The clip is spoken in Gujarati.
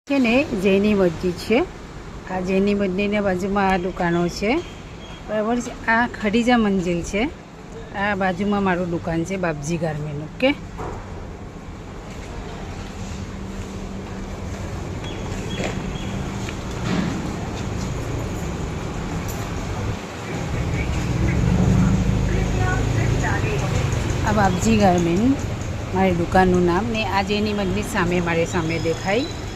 છે ને જૈની મસ્જિદ છે। આ જૈની મસ્જિદની બાજુમાં આ દુકાનો છે, બરાબર છે। આ ખડીજા મંજિલ છે। આ બાજુમાં મારું દુકાન છે બાપજી ગારમેન્ટ। ઓકે, આ બાપજી ગારમેન્ટ મારી દુકાનનું નામ ને આ જૈની મસ્જિદ સામે મારી સામે દેખાય।